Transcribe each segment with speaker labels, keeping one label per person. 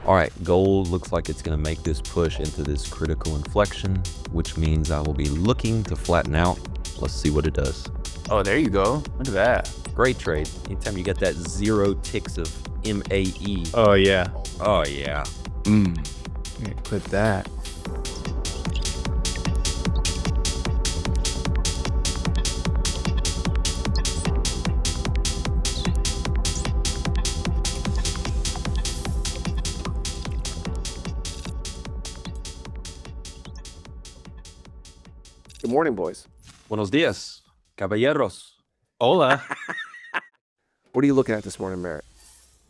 Speaker 1: All right, gold looks like it's going to make this push into this critical inflection, which means I will be looking to flatten out. Let's see what it does.
Speaker 2: Oh, there you go. Look at that.
Speaker 1: Great trade. Anytime you get that 0 ticks of MAE.
Speaker 2: Oh, yeah.
Speaker 1: Oh, yeah.
Speaker 2: Yeah, clip that.
Speaker 3: Good morning, boys.
Speaker 1: Buenos dias, caballeros.
Speaker 2: Hola.
Speaker 3: What are you looking at this morning, Merritt?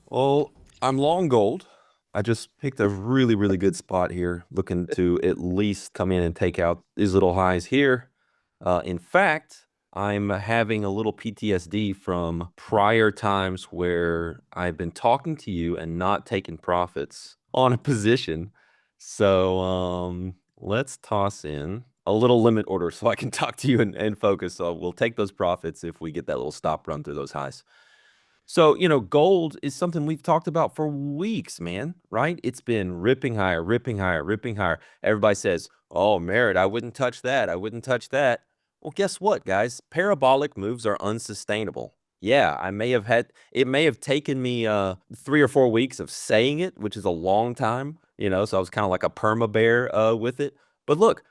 Speaker 1: Well, I'm long gold. I just picked a really, really good spot here, looking to at least come in and take out these little highs here. In fact, I'm having a little PTSD from prior times where I've been talking to you and not taking profits on a position. So let's toss in a little limit order so I can talk to you and focus. So we'll take those profits if we get that little stop run through those highs. So, gold is something we've talked about for weeks, man, right? It's been ripping higher, ripping higher, ripping higher. Everybody says, oh, Merritt, I wouldn't touch that. I wouldn't touch that. Well, guess what, guys? Parabolic moves are unsustainable. Yeah, it may have taken me 3 or 4 weeks of saying it, which is a long time, so I was kind of like a perma bear with it. But look,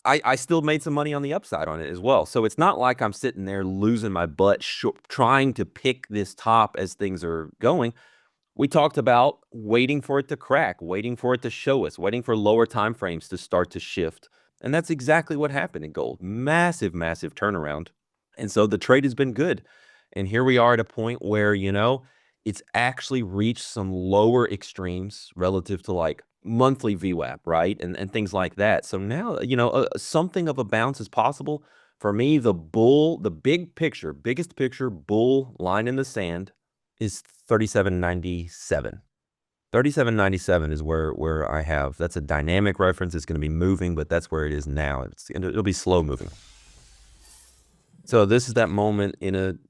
Speaker 1: I still made some money on the upside on it as well. So it's not like I'm sitting there losing my butt trying to pick this top as things are going. We talked about waiting for it to crack, waiting for it to show us, waiting for lower time frames to start to shift. And that's exactly what happened in gold. Massive, massive turnaround. And so the trade has been good. And here we are at a point where, it's actually reached some lower extremes relative to like monthly VWAP, right? And things like that. So now, something of a bounce is possible. For me, the biggest picture bull line in the sand is 37.97. 37.97 is where I have. That's a dynamic reference. It's going to be moving, but that's where it is now. It'll be slow moving. So this is that moment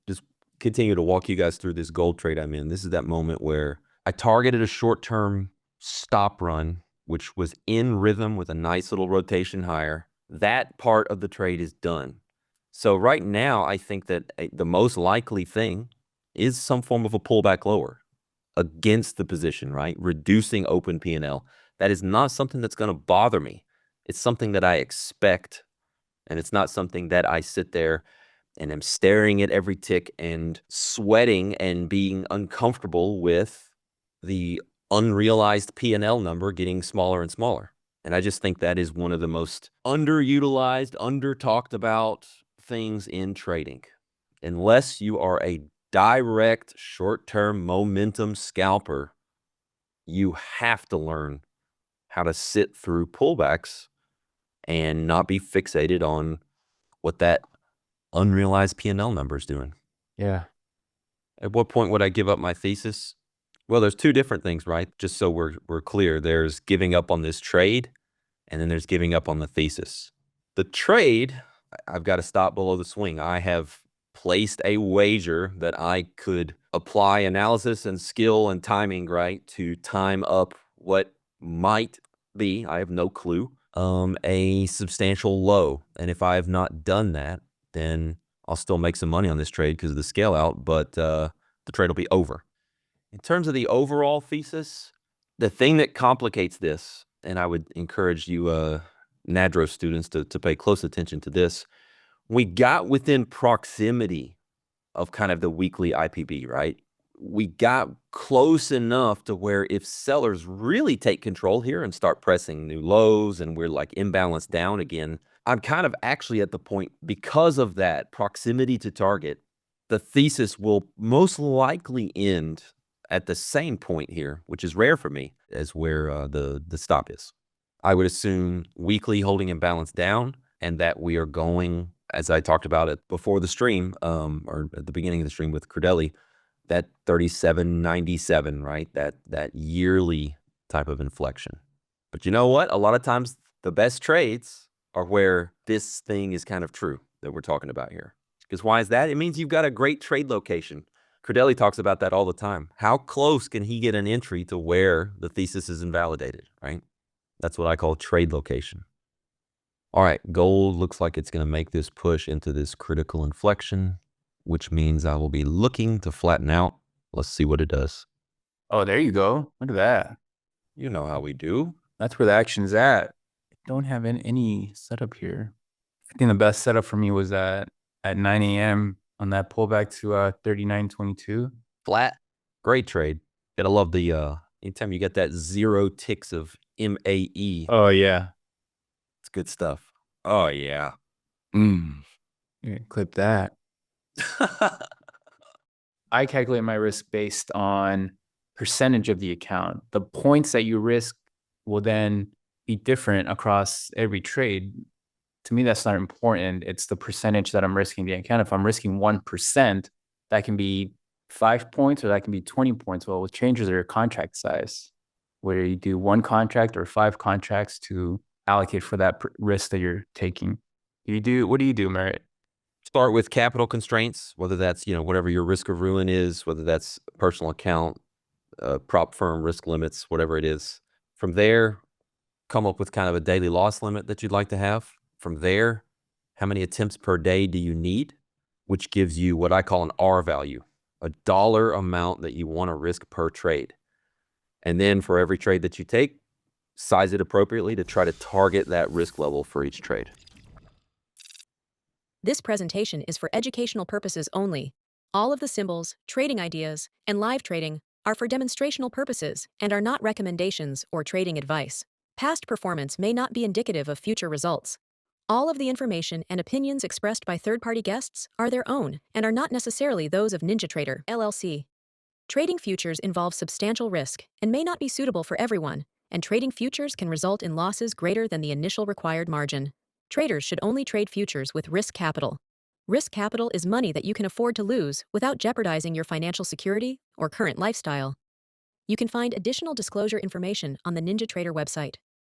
Speaker 1: just continue to walk you guys through this gold trade I'm in. This is that moment where I targeted a short-term stop run, which was in rhythm with a nice little rotation higher. That part of the trade is done. So right now, I think that the most likely thing is some form of a pullback lower against the position, right? Reducing open P&L. That is not something that's going to bother me. It's something that I expect, and it's not something that I sit there and I'm staring at every tick and sweating and being uncomfortable with the unrealized P&L number getting smaller and smaller. And I just think that is one of the most underutilized, under-talked about things in trading. Unless you are a direct short-term momentum scalper, you have to learn how to sit through pullbacks and not be fixated on what that unrealized P&L number is doing.
Speaker 2: Yeah.
Speaker 1: At what point would I give up my thesis? Well, there's two different things, right? Just so we're clear. There's giving up on this trade, and then there's giving up on the thesis. The trade, I've got to stop below the swing. I have placed a wager that I could apply analysis and skill and timing, right, to time up what might be, I have no clue, a substantial low. And if I have not done that, then I'll still make some money on this trade because of the scale out, but the trade will be over. In terms of the overall thesis, the thing that complicates this, and I would encourage you NADRO students to pay close attention to this, we got within proximity of kind of the weekly IPB, right? We got close enough to where if sellers really take control here and start pressing new lows and we're like imbalanced down again, I'm kind of actually at the point, because of that proximity to target, the thesis will most likely end at the same point here, which is rare for me, as where the stop is. I would assume weekly holding imbalance down, and that we are going, as I talked about it before the stream, or at the beginning of the stream with Credelli, that 37.97, right? That yearly type of inflection. But you know what? A lot of times the best trades are where this thing is kind of true that we're talking about here. Because why is that? It means you've got a great trade location Credelli talks about that all the time. How close can he get an entry to where the thesis is invalidated, right? That's what I call trade location. All right, gold looks like it's going to make this push into this critical inflection, which means I will be looking to flatten out. Let's see what it does.
Speaker 2: Oh, there you go. Look at that.
Speaker 1: You know how we do.
Speaker 2: That's where the action's at. I don't have any setup here. I think the best setup for me was at 9 a.m. on that pullback to 39.22.
Speaker 1: Flat. Great trade. Gotta love the anytime you get that 0 ticks of MAE.
Speaker 2: Oh, yeah.
Speaker 1: It's good stuff. Oh yeah.
Speaker 2: Yeah, clip that. I calculate my risk based on percentage of the account. The points that you risk will then be different across every trade. To me, that's not important. It's the percentage that I'm risking the account. If I'm risking 1%, that can be 5 points or that can be 20 points. Well, what changes are your contract size, whether you do 1 contract or 5 contracts to allocate for that risk that you're taking. What do you do, Merritt?
Speaker 1: Start with capital constraints, whether that's, whatever your risk of ruin is, whether that's personal account, prop firm risk limits, whatever it is. From there, come up with kind of a daily loss limit that you'd like to have. From there, how many attempts per day do you need, which gives you what I call an R value, a dollar amount that you want to risk per trade. And then for every trade that you take, size it appropriately to try to target that risk level for each trade.
Speaker 4: This presentation is for educational purposes only. All of the symbols, trading ideas, and live trading are for demonstrational purposes and are not recommendations or trading advice. Past performance may not be indicative of future results. All of the information and opinions expressed by third-party guests are their own and are not necessarily those of NinjaTrader, LLC. Trading futures involves substantial risk and may not be suitable for everyone, and trading futures can result in losses greater than the initial required margin. Traders should only trade futures with risk capital. Risk capital is money that you can afford to lose without jeopardizing your financial security or current lifestyle. You can find additional disclosure information on the NinjaTrader website.